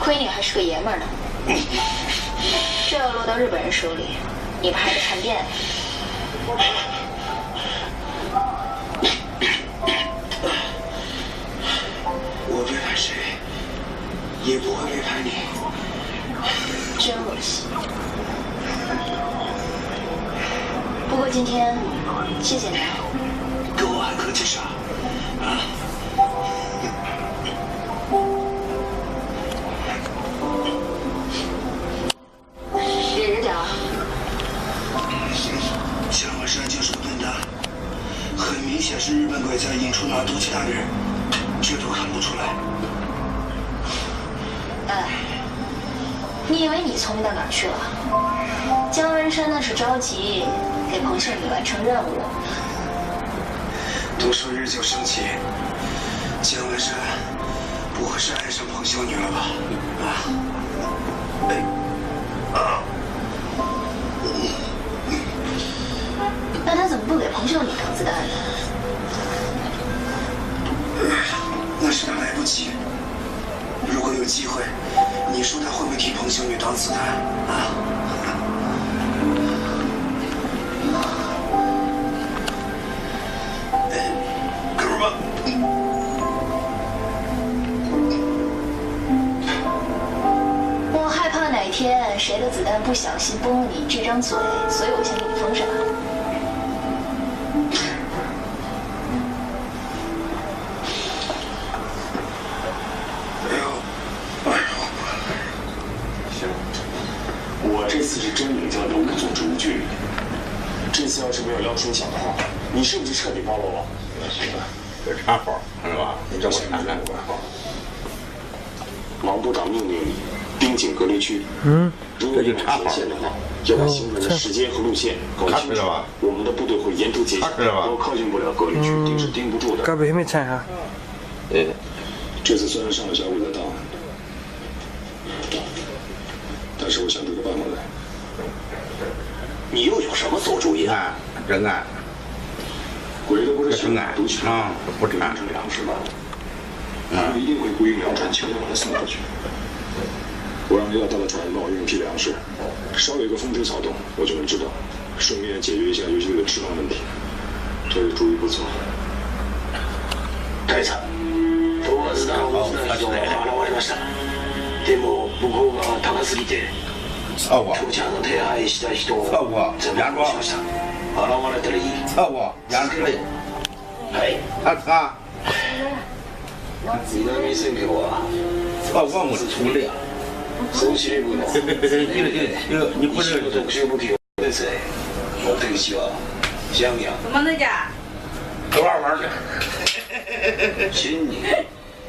亏你还是个爷们儿呢。这要落到日本人手里，你们还得叛变。我背叛谁，也不会背叛你。真恶心。不过今天，谢谢你啊。跟我还客气啥？啊？忍着点啊。江文山就是个笨蛋，很明显是日本鬼在引出那毒气大人，这都看不出来。哎，你以为你聪明到哪儿去了？江文山那是着急给彭秀女完成任务。都说日久生情，江文山不会是爱上彭秀女了吧？啊？哎，啊！那他怎么不给彭秀女当子弹呢？那是他来不及。如果有机会，你说他会不会替彭秀女当子弹啊？哥们儿，我害怕哪天谁的子弹不小心崩了你这张嘴，所以我先给你封上。这次是真领教了无组织无纪律。这次要是没有廖春祥的话，你是不是彻底暴露了？这插号是吧？你这么看看。王部长命令盯紧隔离区。如果有前线的话，要把行程的时间和路线搞清楚。我们的部队会沿途截击，都靠近不了隔离区，盯是盯不住的。该不还没掺上？这次虽然上了小鬼的当，但是我想出个办法来。你又有什么馊主意啊？真爱，鬼的不是想爱毒气啊，不变成粮食吗？他们一定会故意瞄准枪把它送过去。我让要到的船帮我运批粮食，稍有一个风吹草动，我就能知道，顺便解决一下游击队的吃饭问题。这个主意不错。大佐、東松田の大津人が現れました。でも向こうが高すぎて。土地の手配した人を全部殺しました。現れたらいい。杨志伟，はい。他，南千家は我出来。総司令部の你不是特殊武器をですね。目的地は江阳。怎么那家？多少玩的？真に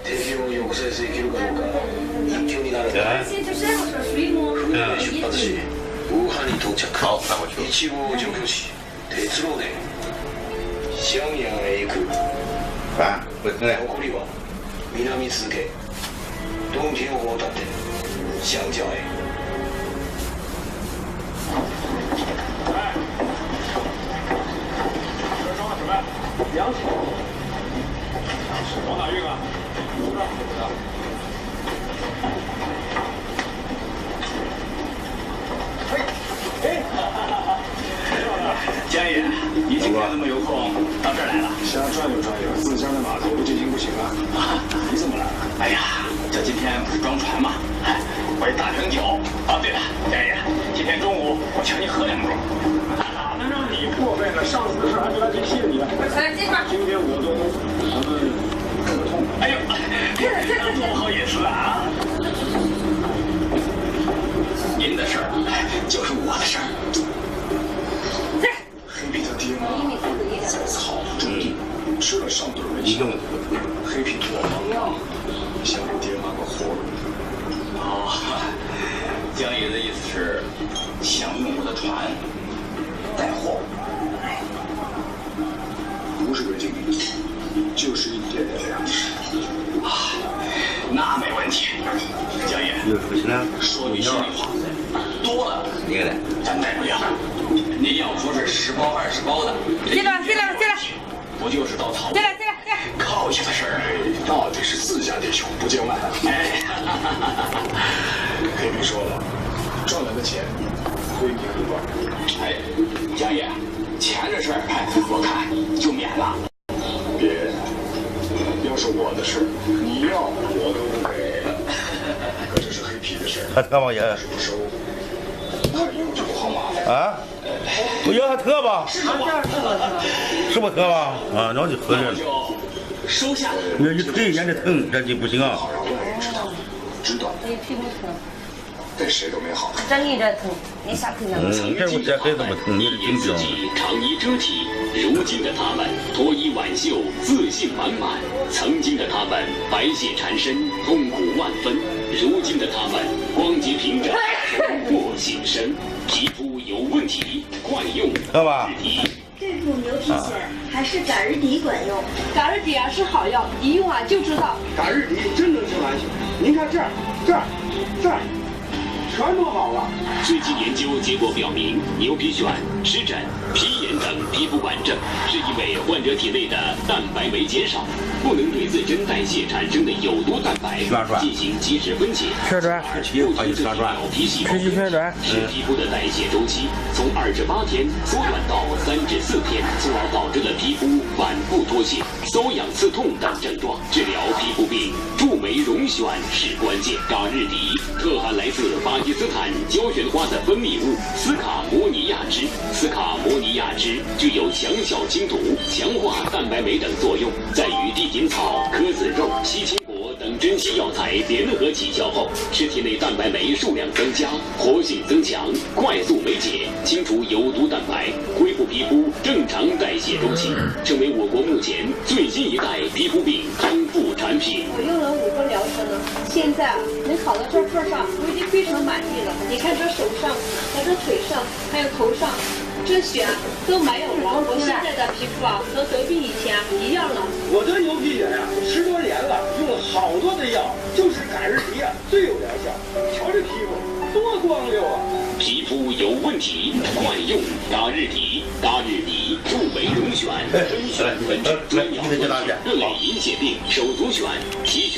敵を抑制できるかどうか一挙になる。船で出発し、ウーハンに到着。一部を除去し、鉄路で襄陽へ行く。残りは南続け、東京を渡って湘江へ。粮食，往哪运啊？有点复杂。江爷，你今天怎么有空到这儿来了？瞎转悠转悠，自家的码头不进行不行啊！你怎么来了？哎呀，这今天不是装船吗？哎，我也打瓶酒。哦，对了，江爷，今天中午我请你喝2盅。哪能让你破费呢？上次的事还没来及谢你呢。来，这块。今天我做东，咱们各个痛快。哎呦，多不好意思啊！您的事儿就是我的事儿。黑皮他爹妈在草中地吃了上顿没效，黑皮托忙想给爹妈个活路。哦，江爷的意思是想用我的船带货。不是违禁品，就是一点点粮食。啊，那没问题。江爷，说句心里话，多了咱带不了。您要说是10包20包的，进来，不就是到草进来，靠下的事儿？到底是自家弟兄不见外。哎，说了，赚来的钱归你和管。哎，江爷，钱这事儿，我看就免了。别，要是我的事，你要我都不给。可这是黑皮的事，还特吗爷？不收，他以后就不好麻烦。啊？我要还特吧？是不特吧？啊，然后就合着。收下。你这一腿眼睛疼，这就不行啊。好让外人知道，知道。对屁股疼。对谁都没好。这里这疼，你下腿那么疼。这我这孩子不疼，你这紧张。长衣遮体，如今的他们脱衣挽袖，自信满满；曾经的他们白血缠身，痛苦万分；如今的他们光洁平整，突破新生。皮肤有问题，快用好吧。对付牛皮癣还是嘎日迪管用。嘎日迪啊是好药，一用啊就知道。嘎日迪真能治完血。您看这儿，全都好了。最近研究结果表明，牛皮癣、湿疹、皮炎等皮肤管症，是因为患者体内的蛋白酶减少，不能对自身代谢产生的有毒蛋白进行及时分解，旋转，不停自己表皮细胞使皮肤的代谢周期从2至8天缩短到3至4天，从而导致了皮肤反复脱屑、瘙痒刺痛等症状。治疗皮肤病，助酶溶癣是关键。嘎日迪特含来自巴基斯坦胶旋花的分泌物斯卡摩尼亚脂，斯卡摩尼亚脂具有强效清毒、强化蛋白酶等作用，在与地锦草、鸽子肉、西青果等珍稀药材联合起效后，使体内蛋白酶数量增加，活性增强，快速酶解，清除有毒蛋白，恢复皮肤正常代谢周期，成为我国目前最新一代皮肤病康复产品。我用了5个疗程了，现在能好到这份上，我已经非常满意了。你看这手上，还这腿上，还有头上，这癣都没有了。我现在的皮肤啊，和得病以前一样了。我得牛皮癣呀，10多年了，用了好多的药，就是嘎日迪啊最有疗效。瞧这皮肤多光溜啊！皮肤有问题，快用嘎日迪。嘎日迪助酶溶癣，真癣本质专药，各类银屑病、手足癣、皮癣。